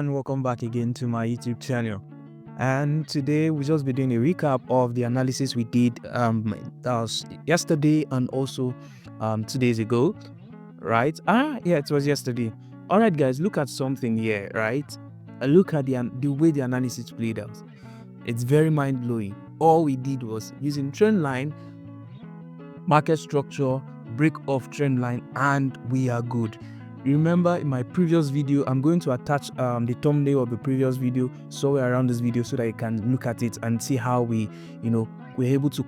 And welcome back again to my YouTube channel. And today we'll just be doing a recap of the analysis we did that was yesterday and also 2 days ago, right? It was yesterday. All right, guys, look at something here, right? Look at the way the analysis played out. It's very mind blowing. All we did was using trend line, market structure, break off trend line, and we are good. Remember in my previous video, I'm going to attach the thumbnail of the previous video somewhere around this video so that you can look at it and see how we're able to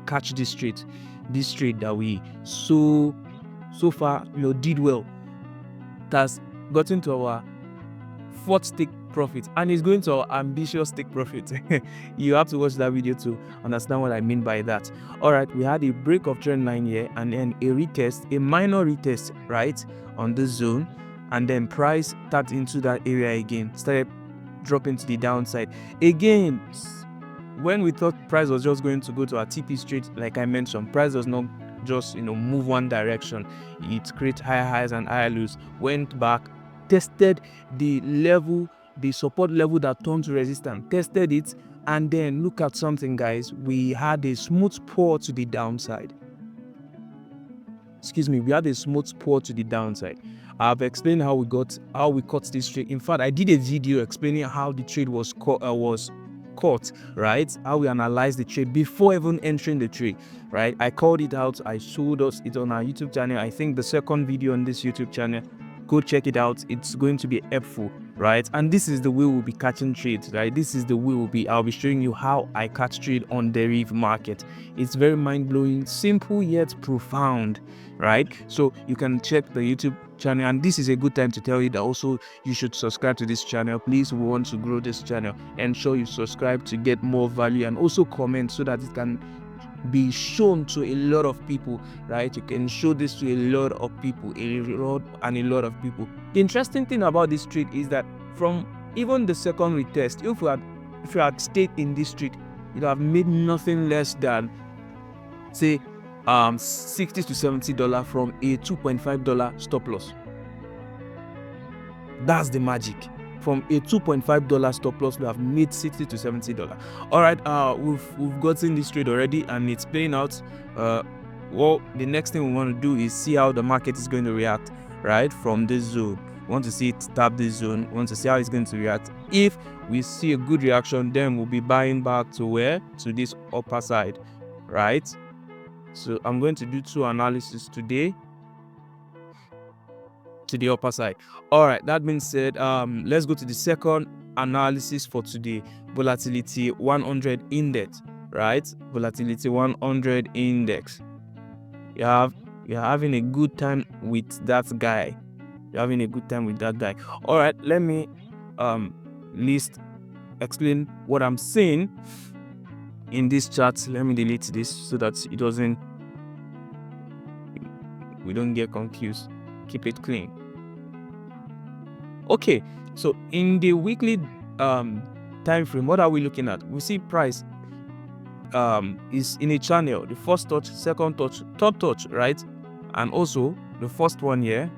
catch this trade that we so far did well. That's gotten to our fourth take profit, and it's going to our ambitious take profit. You have to watch that video to understand what I mean by that. All right, we had a break of trend line here and then a minor retest, right, on this zone, and then price tapped into that area again, started dropping to the downside again. When we thought price was just going to go to a TP straight, like I mentioned, price does not just move one direction. It creates higher highs and higher lows, went back, tested the support level that turned to resistance, tested it, and then look at something, guys. We had a smooth pour to the downside. We had a smooth pour to the downside. I've explained how we caught this trade. In fact, I did a video explaining how the trade was caught, right? How we analyzed the trade before even entering the trade, right? I called it out. I showed us it on our YouTube channel. I think the second video on this YouTube channel. Go check it out. It's going to be helpful, right? And this is the way we'll be catching trades, right? This is the way I'll be showing you how I catch trade on Deriv market. It's very mind-blowing, simple yet profound, right? So you can check the YouTube channel, and this is a good time to tell you that also you should subscribe to this channel. Please, we want to grow this channel. Ensure you subscribe to get more value, and also comment so that it can be shown to a lot of people, right? You can show this to a lot of people, a lot of people. The interesting thing about this trade is that from even the second retest, if you had stayed in this trade, you'd have made nothing less than, say, $60 to $70 from a $2.5 stop loss. That's the magic. From a $2.5 stop loss, we have made $60 to $70. All right, we've gotten this trade already, and it's playing out. Well, the next thing we want to do is see how the market is going to react, right, from this zone. We want to see it tap this zone. We want to see how it's going to react. If we see a good reaction, then we'll be buying back to where? To this upper side, right? So I'm going to do two analyses today to the upper side. All right, that being said, let's go to the second analysis for today. Volatility 100 index, right? Volatility 100 index. You're having a good time with that guy. All right, let me explain what I'm seeing in this chart. Let me delete this so that we don't get confused. Keep it clean. Okay, so in the weekly time frame, what are we looking at? We see price is in a channel. The first touch, second touch, third touch, right? And also the first one here,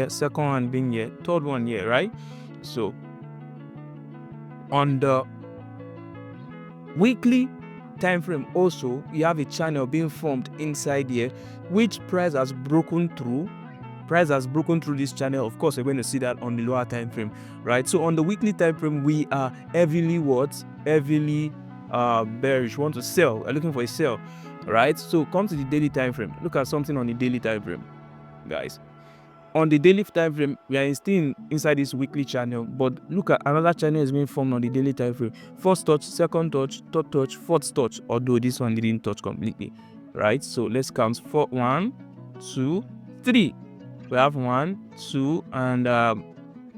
second one being here, third one here, right? So on the weekly time frame also, we have a channel being formed inside here, which price has broken through. This channel. Of course, we're going to see that on the lower time frame, right? So on the weekly time frame, we are heavily bearish. We want to sell. We're looking for a sell, right? So come to the daily time frame. Look at something on the daily time frame, guys. On the daily time frame, we are still inside this weekly channel, but look at another channel is being formed on the daily time frame. First touch, second touch, third touch, fourth touch, although this one didn't touch completely, right? So let's count. 1, 2, 3. We have 1, 2, and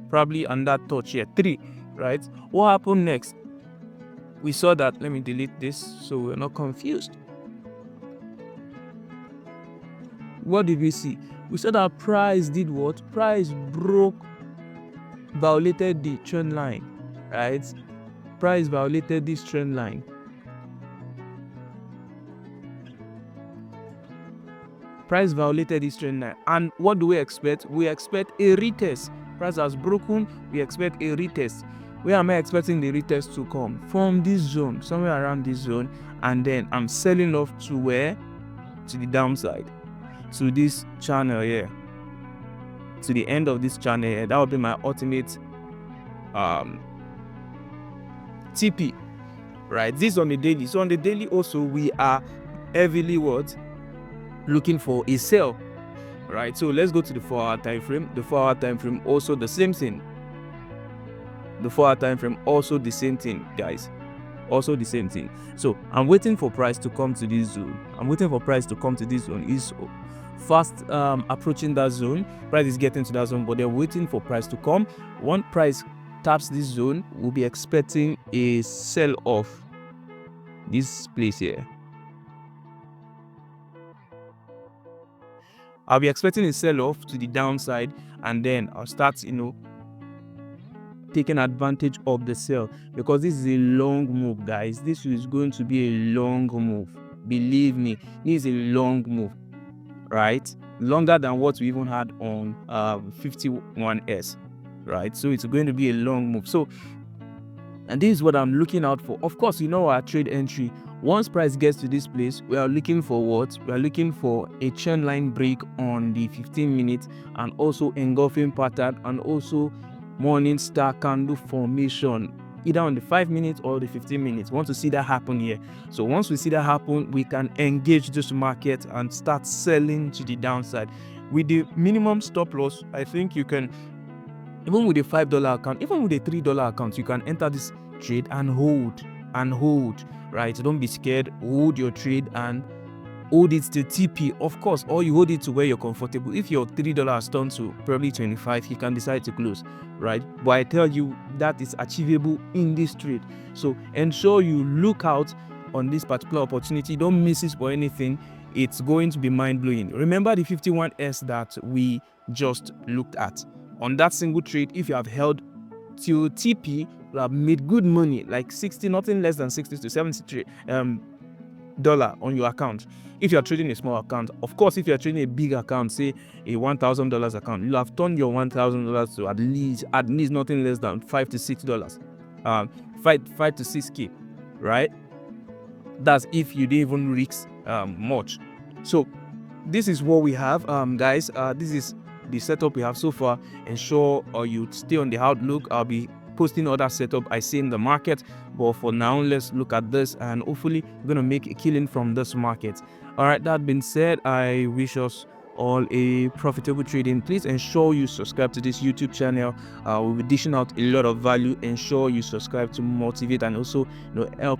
probably on that touch here 3, right? What happened next? We saw that. Let me delete this so we're not confused. What did we see? We saw that price did what? Price violated the trend line, right? Price violated this trend line. Price violated this trend line. And what do we expect? We expect a retest Price has broken, we expect a retest. Where am I expecting the retest to come? From this zone, somewhere around this zone, and then I'm selling off to where? To the downside, to this channel here, to the end of this channel here. That would be my ultimate TP, right? This on the daily. So on the daily also, we are heavily looking for a sell, right? So let's go to the 4-hour time frame. The 4-hour time frame also the same thing. The 4-hour time frame also the same thing, guys. Also the same thing. So I'm waiting for price to come to this zone. Is fast approaching that zone. Price is getting to that zone, but they're waiting for price to come. Once price taps this zone, we'll be expecting a sell off this place here. I'll be expecting a sell off to the downside, and then I'll start taking advantage of the sell, because this is a long move, guys. This is going to be a long move, believe me. This is a long move, right? Longer than what we even had on 51S, right? So it's going to be a long move. So, and this is what I'm looking out for. Of course, our trade entry. Once price gets to this place, we are looking for what? We are looking for a trend line break on the 15 minutes, and also engulfing pattern, and also morning star candle formation, either on the 5 minutes or the 15 minutes. We want to see that happen here. So once we see that happen, we can engage this market and start selling to the downside. With the minimum stop loss, I think you can, even with a $5 account, even with a $3 account, you can enter this trade and hold, right? Don't be scared. Hold your trade and hold it to TP, of course, or you hold it to where you're comfortable. If your $3 has turned to probably 25, you can decide to close, right? But I tell you, that is achievable in this trade. So ensure you look out on this particular opportunity. Don't miss it for anything. It's going to be mind-blowing. Remember the 51S that we just looked at. On that single trade, if you have held till TP, you have made good money, like 60, nothing less than 60 to 70 dollar on your account. If you are trading a small account, of course, if you are trading a big account, say a $1,000 account, you'll have turned your $1,000 to at least nothing less than $5 to $6, 5 to 6K, right? That's if you didn't even risk much. So this is what we have, guys. This is the setup we have so far. Ensure you stay on the outlook. I'll be posting other setup I see in the market, but for now, let's look at this, and hopefully we're gonna make a killing from this market. All right, that being said, I wish us all a profitable trading. Please ensure you subscribe to this YouTube channel. We'll be dishing out a lot of value. Ensure you subscribe to motivate and also help